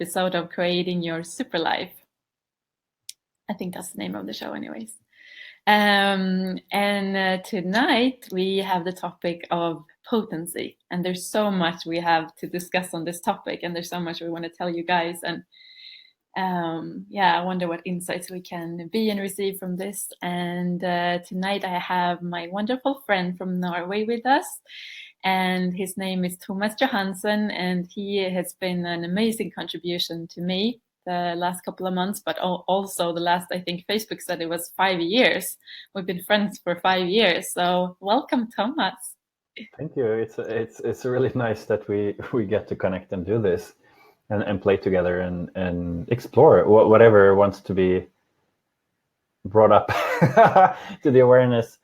episode of Creating Your Super Life. I think that's the name of the show anyways. And tonight we have the topic of potency, and there's so much we have to discuss on this topic, and there's so much we want to tell you guys. And I wonder what insights we can be and receive from this. And tonight I have my wonderful friend from Norway with us, and his name is Thomas Johansen, and he has been an amazing contribution to me the last couple of months, but also the last, I think Facebook said it was 5 years. We've been friends for 5 years. So welcome, Thomas. Thank you. It's really nice that we get to connect and do this and play together and explore whatever wants to be brought up to the awareness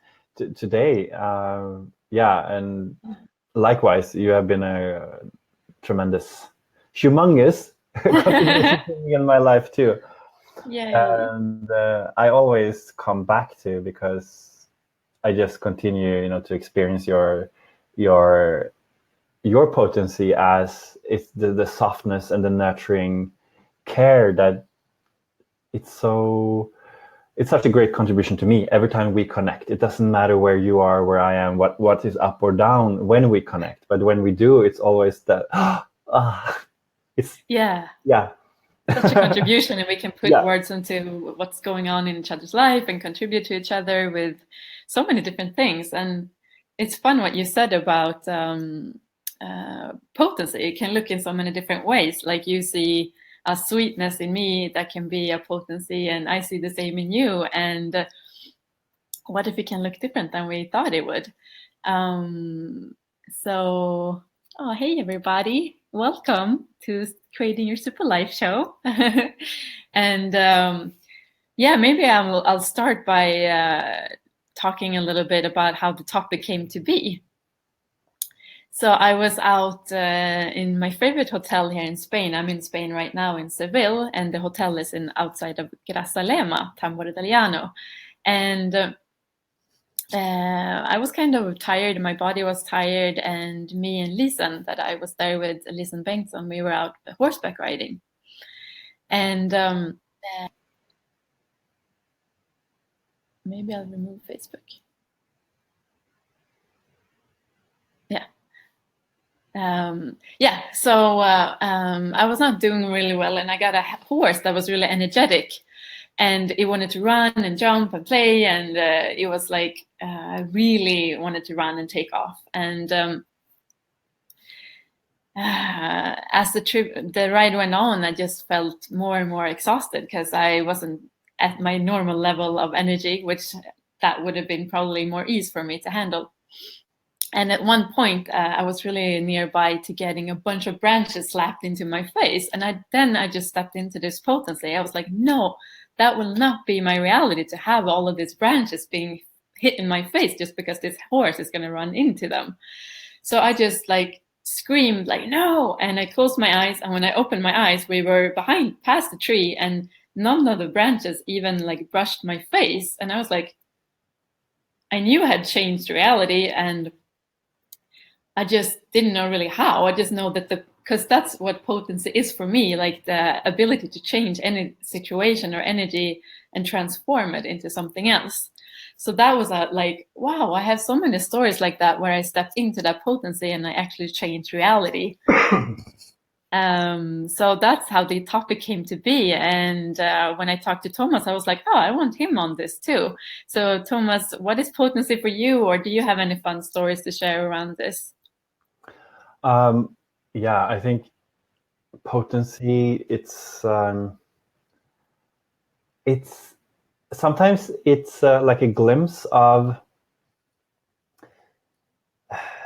today. And likewise, you have been a tremendous, humongous contribution to me in my life too. Yeah. And I always come back to, because I just continue, to experience your potency as it's the softness and the nurturing care that it's such a great contribution to me every time we connect. It doesn't matter where you are, where I am, what is up or down when we connect, but when we do, it's always that it's such a contribution, and we can put words into what's going on in each other's life and contribute to each other with so many different things. And it's fun what you said about potency. It can look in so many different ways. Like you see a sweetness in me that can be a potency, and I see the same in you. And what if it can look different than we thought it would? Hey everybody, welcome to Creating Your Super Life show. And maybe I'll start by talking a little bit about how the topic came to be. So I was out in my favorite hotel here in Spain. I'm in Spain right now in Seville, and the hotel is outside of Grazalema, Tambor Italiano. And I was kind of tired. My body was tired, and me and Lisen, that I was there with, Lisen Bengtsson, we were out horseback riding. And maybe I'll remove Facebook. So I was not doing really well, and I got a horse that was really energetic, and it wanted to run and jump and play, and it was like I really wanted to run and take off. And as the ride went on, I just felt more and more exhausted because I wasn't at my normal level of energy, which that would have been probably more ease for me to handle. And at one point, I was really nearby to getting a bunch of branches slapped into my face. And I just stepped into this potency. I was like, no, that will not be my reality, to have all of these branches being hit in my face just because this horse is going to run into them. So I just screamed no, and I closed my eyes. And when I opened my eyes, we were past the tree, and none of the branches even brushed my face. And I was like, I knew I had changed reality, and I just didn't know really how. I just know that because that's what potency is for me, the ability to change any situation or energy and transform it into something else. So that was wow, I have so many stories like that where I stepped into that potency and I actually changed reality. So that's how the topic came to be. And when I talked to Thomas, I was like, oh, I want him on this too. So Thomas, what is potency for you, or do you have any fun stories to share around this? I think potency, it's sometimes it's like a glimpse of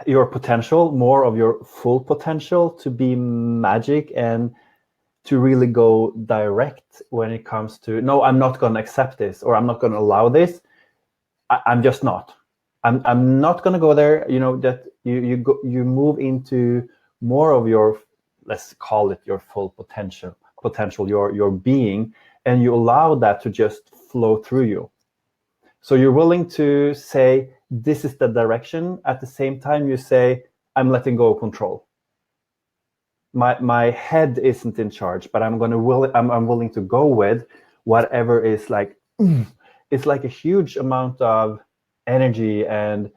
your potential, more of your full potential to be magic and to really go direct when it comes to, no, I'm not going to accept this, or I'm not going to allow this. I'm just not. I'm not going to go there. That you move into more of your, let's call it your full potential, your being, and you allow that to just flow through you. So you're willing to say, this is the direction. At the same time, you say, I'm letting go of control. my head isn't in charge, but I'm willing to go with whatever is like it's like a huge amount of energy and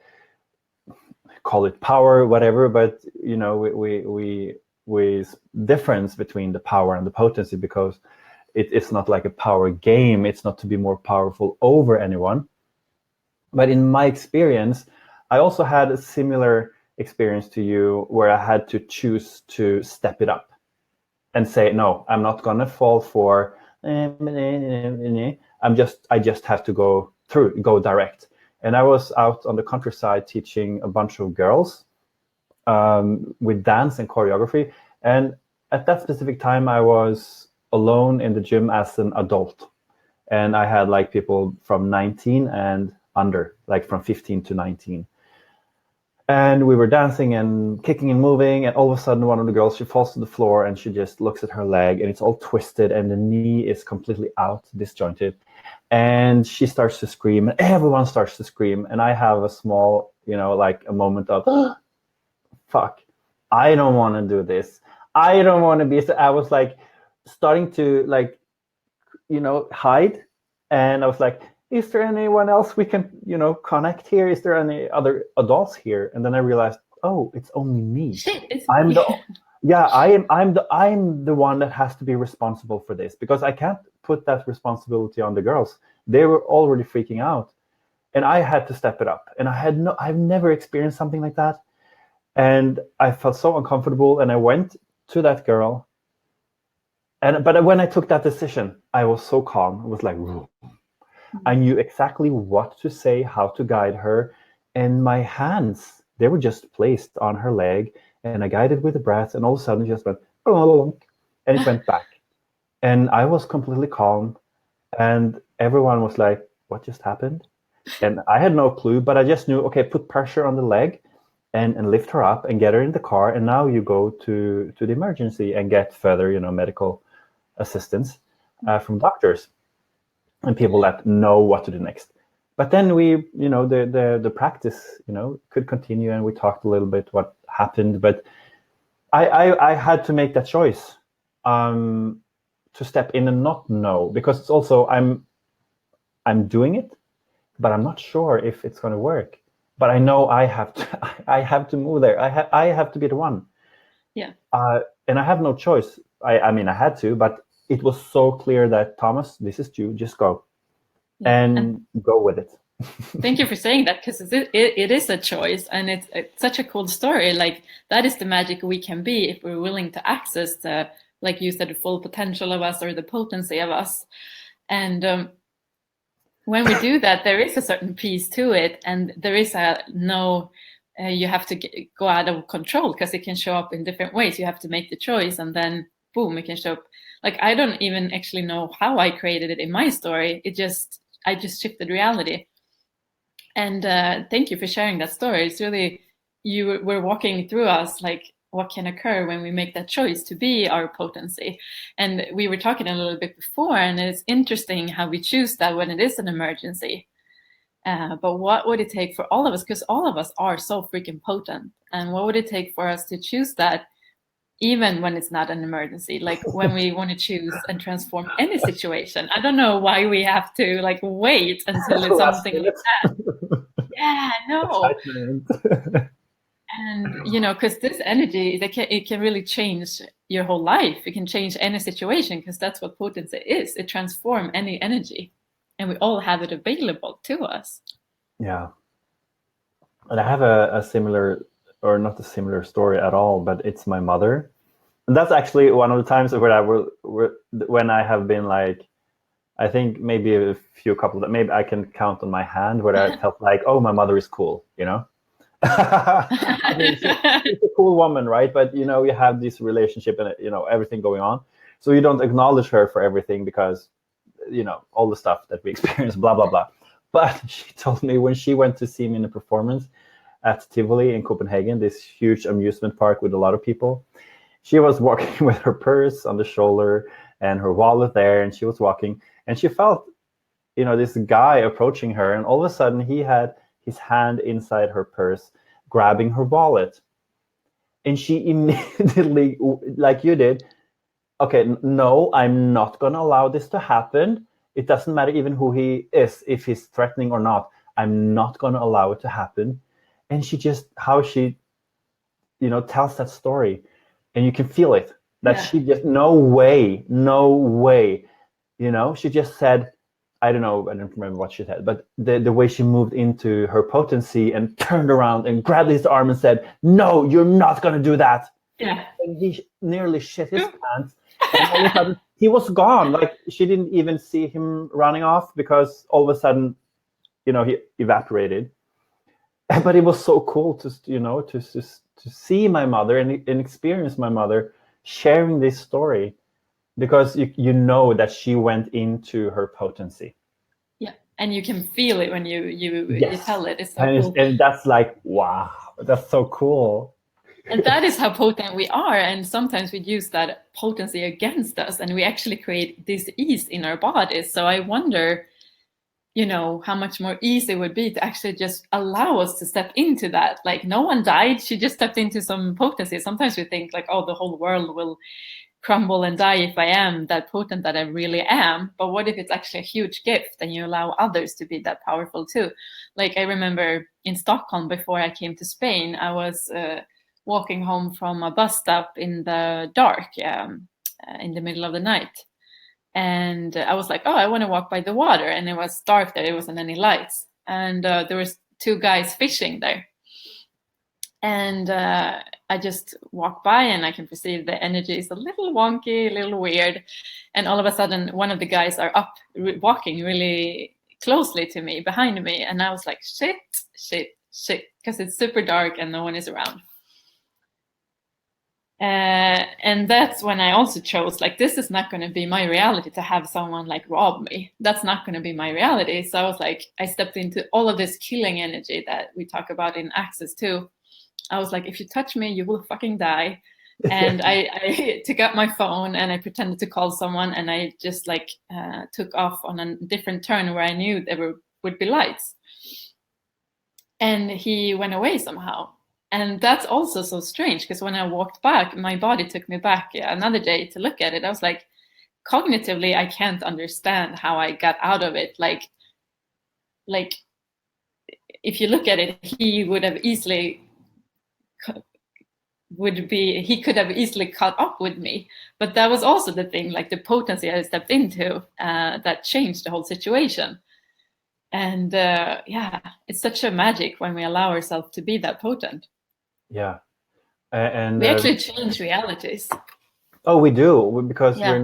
call it power, whatever. But we difference between the power and the potency, because it's not like a power game. It's not to be more powerful over anyone. But in my experience, I also had a similar experience to you, where I had to choose to step it up and say, no, I'm not gonna fall for I just have to go direct. And I was out on the countryside teaching a bunch of girls with dance and choreography. And at that specific time, I was alone in the gym as an adult. And I had like people from 19 and under, like from 15 to 19. And we were dancing and kicking and moving, and all of a sudden one of the girls, she falls to the floor and she just looks at her leg, and it's all twisted and the knee is completely out, disjointed. And she starts to scream, and everyone starts to scream. And I have a small, like a moment of, fuck, I don't want to do this. I don't want to be. I was like starting to like, hide. And I was like, is there anyone else we can, connect here? Is there any other adults here? And then I realized, oh, it's only me. Shit, it's I'm me. I'm the one that has to be responsible for this, because I can't put that responsibility on the girls. They were already freaking out, and I had to step it up. And I've never experienced something like that. And I felt so uncomfortable, and I went to that girl. But when I took that decision, I was so calm. It was like, I knew exactly what to say, how to guide her. And my hands, they were just placed on her leg, and I guided with the breath, and all of a sudden it just went, and it went back. And I was completely calm, and everyone was like, what just happened? And I had no clue, but I just knew, okay, put pressure on the leg and lift her up and get her in the car. And now you go to the emergency and get further, medical assistance from doctors and people that know what to do next. But then we, the practice, could continue, and we talked a little bit what happened. But I had to make that choice to step in and not know, because it's also I'm doing it, but I'm not sure if it's going to work. But I know I have to move there. I have to be the one. Yeah. And I have no choice. I mean, I had to, but it was so clear that, Thomas, this is you. Just go, and go with it. Thank you for saying that, because it is a choice, and it's such a cool story. Like, that is the magic we can be if we're willing to access the, like you said, the full potential of us, or the potency of us. And when we do that, there is a certain piece to it, and there is you have to go out of control, because it can show up in different ways. You have to make the choice, and then boom, it can show up. Like, I don't even actually know how I created it in my story. I just shifted reality. And thank you for sharing that story. It's really, you were walking through us like what can occur when we make that choice to be our potency. And we were talking a little bit before, and it's interesting how we choose that when it is an emergency. But what would it take for all of us? Because all of us are so freaking potent. And what would it take for us to choose that even when it's not an emergency? Like, when we want to choose and transform any situation. I don't know why we have to like wait until it's something like that. Yeah, no. And because this energy, it can really change your whole life. It can change any situation, because that's what potency is. It transforms any energy, and we all have it available to us. Yeah. And I have a similar, or not a similar story at all, but it's my mother. And that's actually one of the times when I have been like, I think maybe a few couple that maybe I can count on my hand, where I felt like, oh, my mother is cool, I mean, she's a cool woman, right? But you have this relationship and everything going on, so you don't acknowledge her for everything, because all the stuff that we experience, blah blah blah. But she told me, when she went to see me in a performance at Tivoli in Copenhagen, this huge amusement park with a lot of people, she was walking with her purse on the shoulder and her wallet there, and she was walking, and she felt this guy approaching her, and all of a sudden he had his hand inside her purse, grabbing her wallet. And she immediately, like you did, okay, no, I'm not going to allow this to happen. It doesn't matter even who he is, if he's threatening or not. I'm not going to allow it to happen. And she just, how she, tells that story, and you can feel it, that Yeah. she just, no way, no way. She just said, I don't know, I don't remember what she said, but the way she moved into her potency and turned around and grabbed his arm and said, no, you're not going to do that. Yeah. And he nearly shit his pants. And all of a sudden, he was gone. Like, she didn't even see him running off, because all of a sudden, he evaporated. But it was so cool to see my mother and experience my mother sharing this story, because you know that she went into her potency. Yeah. And you can feel it when you tell it. It's so cool. And that's like, wow, that's so cool. And that is how potent we are. And sometimes we use that potency against us, and we actually create dis-ease in our bodies. So I wonder, how much more easy it would be to actually just allow us to step into that. Like, no one died. She just stepped into some potency. Sometimes we think like, oh, the whole world will crumble and die if I am that potent that I really am. But what if it's actually a huge gift and you allow others to be that powerful too? Like, I remember in Stockholm before I came to Spain, I was walking home from a bus stop in the dark, in the middle of the night. And I was like, oh, I want to walk by the water. And it was dark there. It wasn't any lights. And there was two guys fishing there. And I just walk by and I can perceive the energy is a little wonky, a little weird. And all of a sudden, one of the guys are up walking really closely to me, behind me. And I was like, shit, because it's super dark and no one is around. And that's when I also chose, like, this is not going to be my reality to have someone like rob me. That's not going to be my reality. So I was like, I stepped into all of this killing energy that we talk about in Access too. I was like, if you touch me, you will fucking die. And I took out my phone and I pretended to call someone, and I just like took off on a different turn where I knew there would be lights. And he went away somehow. And that's also so strange, because when I walked back, my body took me back another day to look at it. I was like, cognitively, I can't understand how I got out of it. Like if you look at it, he would have easily he could have easily caught up with me. But that was also the thing, like the potency I stepped into that changed the whole situation. And it's such a magic when we allow ourselves to be that potent. Yeah. And we actually change realities. Oh, we do, because Yeah.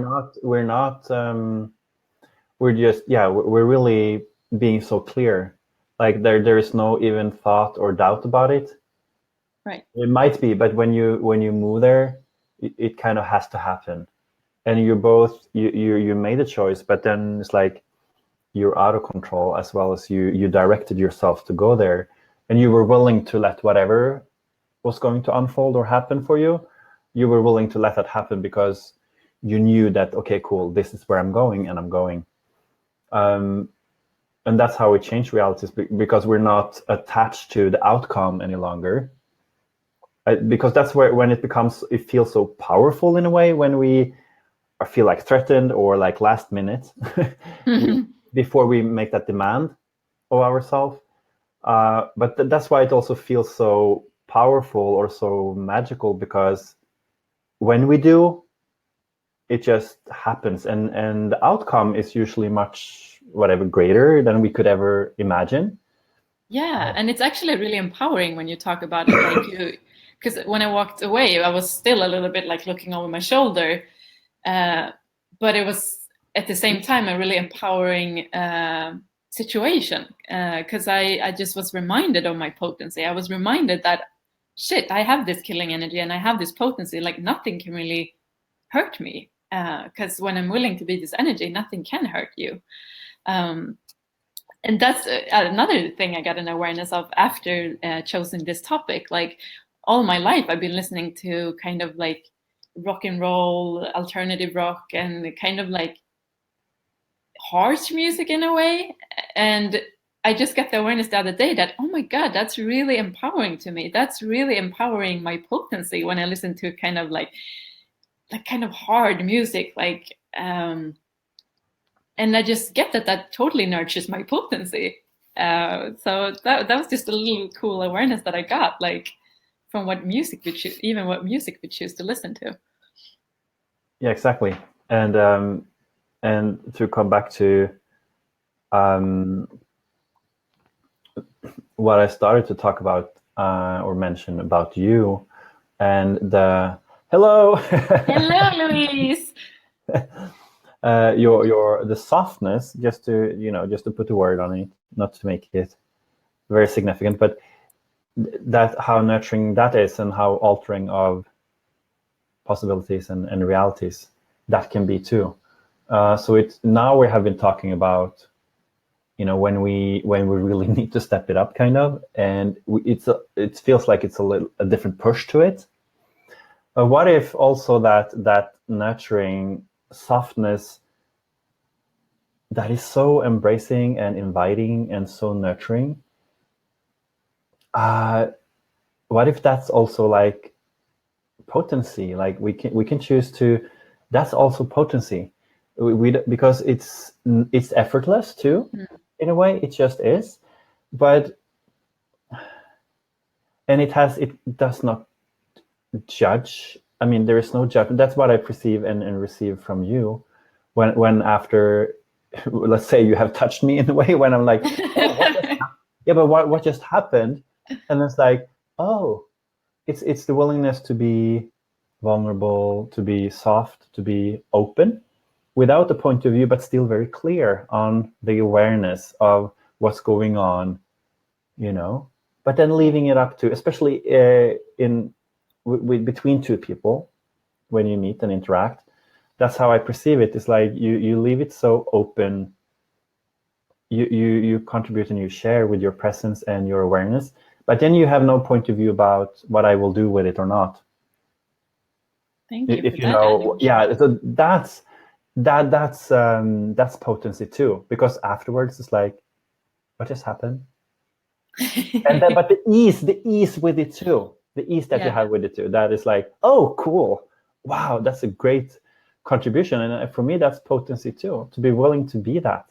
we're really being so clear. Like, there is no even thought or doubt about it. Right. It might be, but when you move there, it kind of has to happen. And you made a choice, but then it's like you're out of control, as well as you directed yourself to go there, and you were willing to let whatever was going to unfold or happen for you. You were willing to let that happen because you knew that, okay, cool, this is where I'm going, and I'm going. And that's how we change realities, because we're not attached to the outcome any longer. Because that's when it feels so powerful in a way, when we feel like threatened or like last minute before we make that demand of ourselves. But that's why it also feels so powerful or so magical, because when we do, it just happens, and the outcome is usually much greater than we could ever imagine. Yeah, and it's actually really empowering when you talk about it, like because when I walked away, I was still a little bit like looking over my shoulder, but it was at the same time a really empowering situation, because I just was reminded of my potency. I was reminded that, shit, I have this killing energy and I have this potency. Like, nothing can really hurt me, because when I'm willing to be this energy, nothing can hurt you. And that's another thing I got an awareness of after choosing this topic. Like, all my life, I've been listening to kind of like rock and roll, alternative rock, and kind of like harsh music in a way. And I just got the awareness the other day that, oh my God, that's really empowering to me. That's really empowering my potency when I listen to kind of like kind of hard music, like and I just get that totally nurtures my potency. So that was just a little cool awareness that I got, like from what music we choose, even what music we choose to listen to. Yeah, exactly. And to come back to what I started to talk about or mention about you and the hello. Hello, Louise. Your the softness, just to put a word on it, not to make it very significant, but that how nurturing that is and how altering of possibilities and realities that can be too. So it's now we have been talking about, when we really need to step it up, kind of, and it feels like it's a different push to it. What if also that nurturing softness that is so embracing and inviting and so nurturing? What if that's also like potency? Like we can choose to. That's also potency. Because it's effortless too, in a way. It just is, but and it does not judge. I mean, there is no judgment. That's what I perceive and receive from you when after, let's say, you have touched me in a way, when I'm like, oh, yeah, but what just happened? And it's like, oh, it's the willingness to be vulnerable, to be soft, to be open, without a point of view, but still very clear on the awareness of what's going on, but then leaving it up to, especially between two people, when you meet and interact. That's how I perceive it. It's like you leave it so open. You contribute and you share with your presence and your awareness, but then you have no point of view about what I will do with it or not. Thank you If for that. yeah. So that's potency too, because afterwards it's like, what just happened? And then, but the ease with it too, the ease that you have with it too, that is like, oh, cool, wow, that's a great contribution. And for me, that's potency too, to be willing to be that.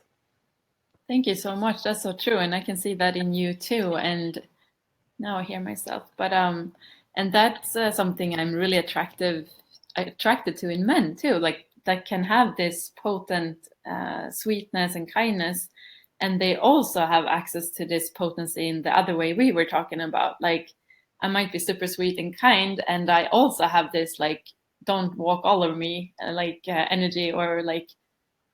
Thank you so much. That's so true, and I can see that in you too. And now I hear myself, but and that's something I'm really attracted to in men too, like that can have this potent sweetness and kindness, and they also have access to this potency in the other way we were talking about. Like I might be super sweet and kind, and I also have this like don't walk all over me energy, or like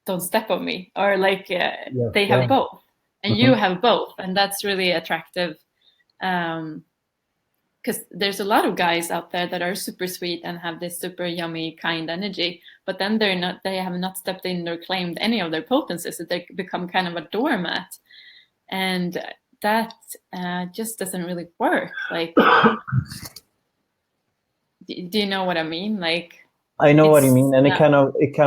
don't step on me, or like they have both, and you have both, and that's really attractive. Because there's a lot of guys out there that are super sweet and have this super yummy kind energy, but then they have not stepped in or claimed any of their potencies, so they become kind of a doormat, and that just doesn't really work. Like, do you know what I mean? Like, I know what you mean, and it kind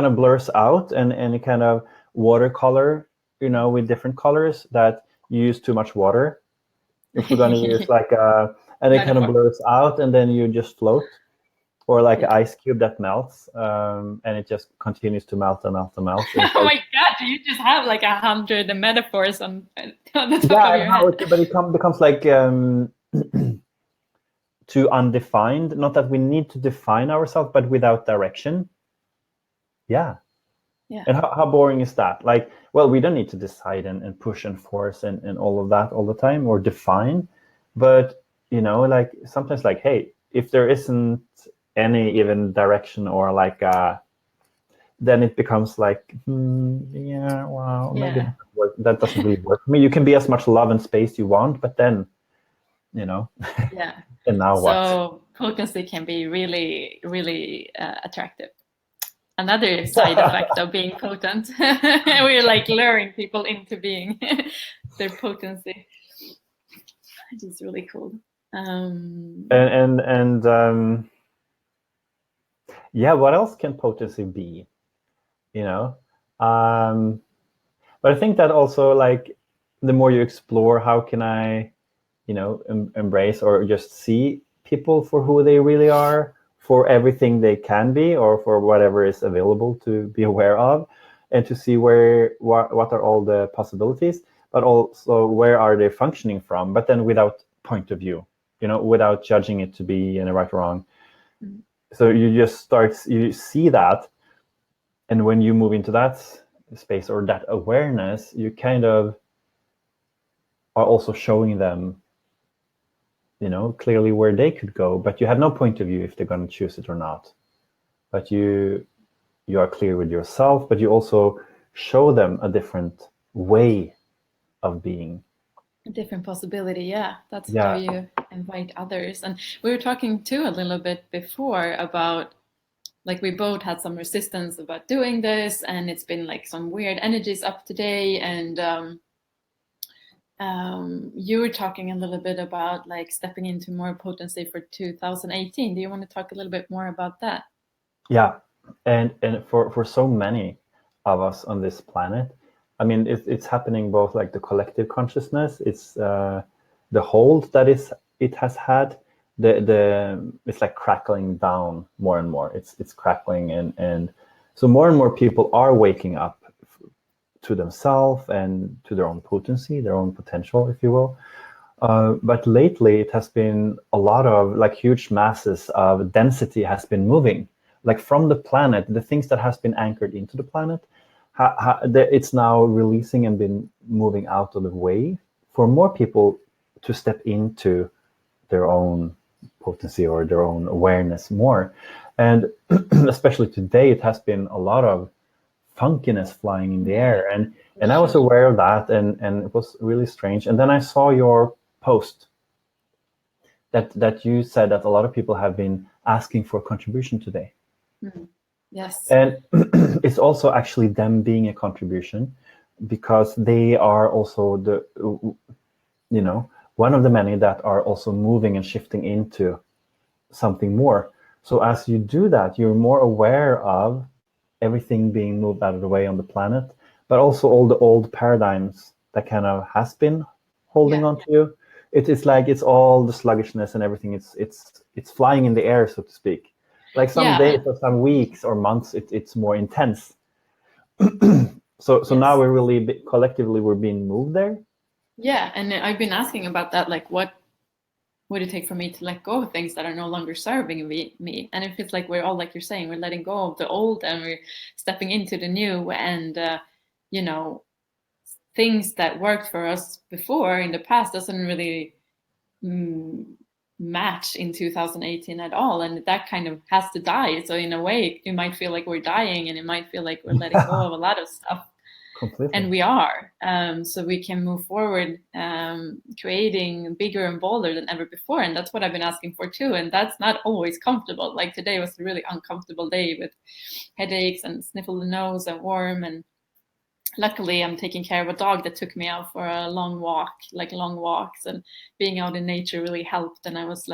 of blurs out, and it kind of watercolor, with different colors, that you use too much water. If we're gonna use like and it kind of blurs out, and then you just float, or like an ice cube that melts, and it just continues to melt and melt and melt. And oh my God! Do you just have like 100 metaphors on the top of your head? But it becomes like too undefined. Not that we need to define ourselves, but without direction. Yeah. And how boring is that? Like, well, we don't need to decide and push and force and all of that all the time, or define. But, like sometimes, like, hey, if there isn't any even direction, or like, then it becomes like, yeah, wow, maybe that doesn't really work for me. You can be as much love and space you want, but then, Yeah. And now what? So potency can be really, really attractive. Another side effect of being potent. We're like luring people into being their potency. Which is really cool. Yeah, what else can potency be? But I think that also, like, the more you explore, how can I, embrace or just see people for who they really are, for everything they can be, or for whatever is available to be aware of, and to see what are all the possibilities, but also where are they functioning from, but then without point of view, without judging it to be in a right or wrong. Mm. So you see that, and when you move into that space or that awareness, you kind of are also showing them, clearly where they could go, but you have no point of view if they're going to choose it or not. But you are clear with yourself, but you also show them a different way of being. A different possibility, yeah. That's how Yeah. you invite others. And we were talking too a little bit before about, like, we both had some resistance about doing this, and it's been like some weird energies up today. And you were talking a little bit about like stepping into more potency for 2018. Do you want to talk a little bit more about that? Yeah, and for so many of us on this planet, I mean, it's happening both like the collective consciousness, it's the hold that it has had, the it's like crackling down more and more. It's crackling, and so more and more people are waking up to themselves and to their own potency, their own potential, if you will. But lately, it has been a lot of like huge masses of density has been moving, like from the planet, the things that has been anchored into the planet, it's now releasing and been moving out of the way for more people to step into their own potency or their own awareness more. And especially today, it has been a lot of funkiness flying in the air, and I was aware of that, and it was really strange. And then I saw your post that you said that a lot of people have been asking for contribution today. Yes. And it's also actually them being a contribution, because they are also one of the many that are also moving and shifting into something more. So as you do that, you're more aware of everything being moved out of the way on the planet, but also all the old paradigms that kind of has been holding on to you. It's like it's all the sluggishness and everything. It's flying in the air, so to speak. Like some days or some weeks or months, it's more intense. So now we're really collectively we're being moved there. Yeah, and I've been asking about that, like what would it take for me to let go of things that are no longer serving me? And if it's like we're all, like you're saying, we're letting go of the old and we're stepping into the new, and things that worked for us before in the past doesn't really match in 2018 at all, and that kind of has to die. So in a way, it might feel like we're dying, and it might feel like we're letting go of a lot of stuff. Completely. And we are, so we can move forward, creating bigger and bolder than ever before. And that's what I've been asking for too. And that's not always comfortable. Like today was a really uncomfortable day with headaches and sniffle the nose and warm. And luckily I'm taking care of a dog that took me out for a long walks, and being out in nature really helped. And I was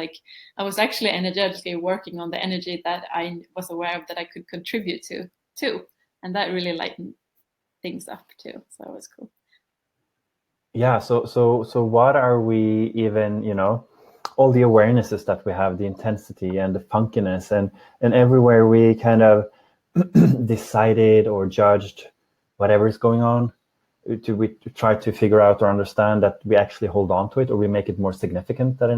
actually energetically working on the energy that I was aware of that I could contribute to too. And that really lightened things up too. So it was cool. Yeah. So what are we even, all the awarenesses that we have, the intensity and the funkiness, and everywhere we kind of decided or judged whatever is going on, we try to figure out or understand that we actually hold on to it, or we make it more significant that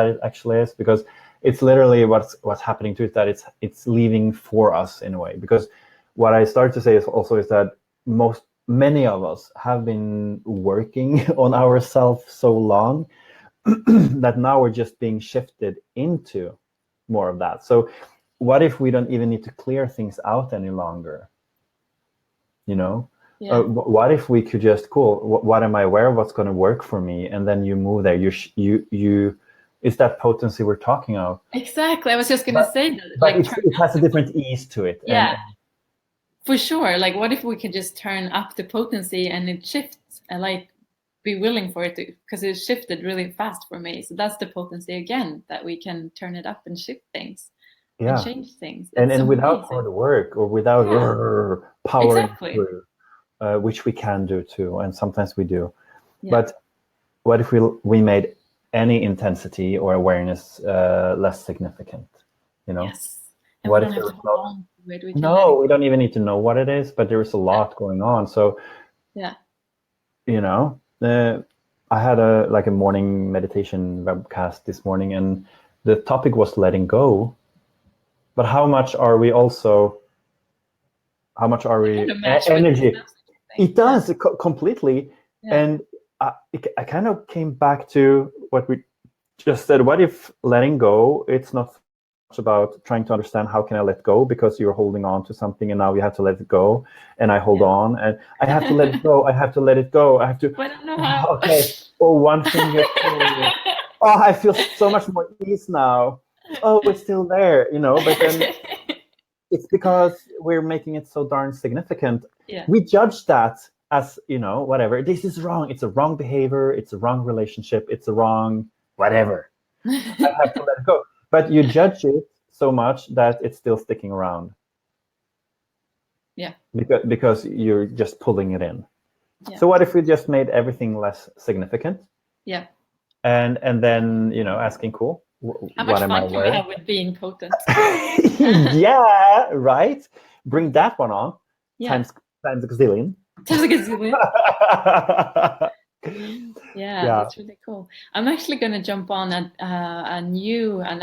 it actually is, because it's literally what's happening to it, that it's leaving for us in a way. Because what I started to say is that many of us have been working on ourselves so long that now we're just being shifted into more of that. So what if we don't even need to clear things out any longer? What if we could just, what am I aware of, what's going to work for me? And then you move there. You it's that potency we're talking of. Exactly. I was just going to say that. But it has a different ease to it. Yeah. For sure. Like, what if we could just turn up the potency and it shifts, and like be willing for it to, because it shifted really fast for me. So that's the potency again, that we can turn it up and shift things and change things. And without hard work or without powering through, which we can do too. And sometimes we do. But what if we made any intensity or awareness less significant? You know, Yes. And what we if don't have there to was hold on to it. We can let no, it we go. don't even need to know what it is, but there is a lot going on. So, Yeah. you know, I had a morning meditation webcast this morning, and the topic was letting go. But how much are we Kind of match with energy? this It does completely. And I kind of came back to what we just said. What if letting go, it's not so much about trying to understand how can I let go, because you're holding on to something and now you have to let it go, and I hold on and I have to let it go. I have to let it go. I have to. I don't know how. Okay. Oh, one finger. Oh, I feel so much more ease now. Oh, it's still there, but then it's because we're making it so darn significant. We judge that as, whatever. This is wrong. It's a wrong behavior. It's a wrong relationship. It's a wrong whatever. I have to let it go. But you judge it so much that it's still sticking around. Yeah. Because you're just pulling it in. Yeah. So what if we just made everything less significant? Yeah. And then, asking, cool, how much fun can we have with being potent? Yeah, right. Bring that one on. Times a gazillion. Times a gazillion. That's really cool. I'm actually going to jump on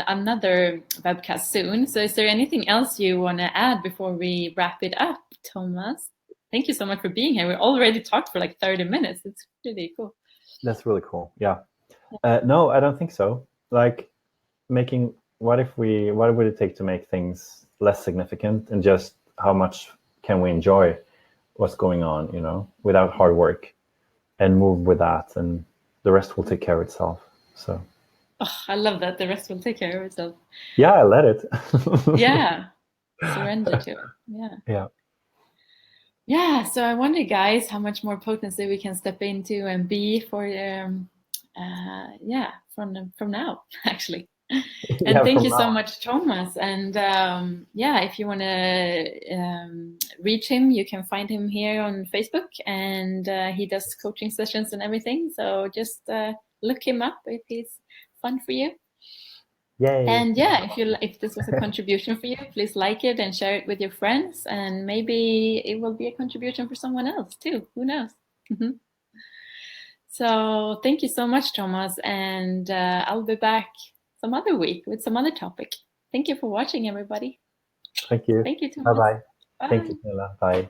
another webcast soon. So is there anything else you want to add before we wrap it up, Thomas? Thank you so much for being here. We already talked for like 30 minutes. It's really cool. That's really cool. Yeah. No, I don't think so. Like what would it take to make things less significant, and just how much can we enjoy what's going on, without hard work, and move with that, and the rest will take care of itself. So I love that. The rest will take care of itself. Yeah, I let it. Surrender to it. So I wonder, guys, how much more potency we can step into and be for from now, actually. And thank you so much, Thomas. And if you want to reach him, you can find him here on Facebook, and he does coaching sessions and everything. So just look him up if he's fun for you. Yay. And if this was a contribution for you, please like it and share it with your friends, and maybe it will be a contribution for someone else too. Who knows? So thank you so much, Thomas, and I'll be back some other week with some other topic. Thank you for watching, everybody. Thank you. Thank you, Thomas. Bye-bye. Bye. Thank you, Camilla. Bye.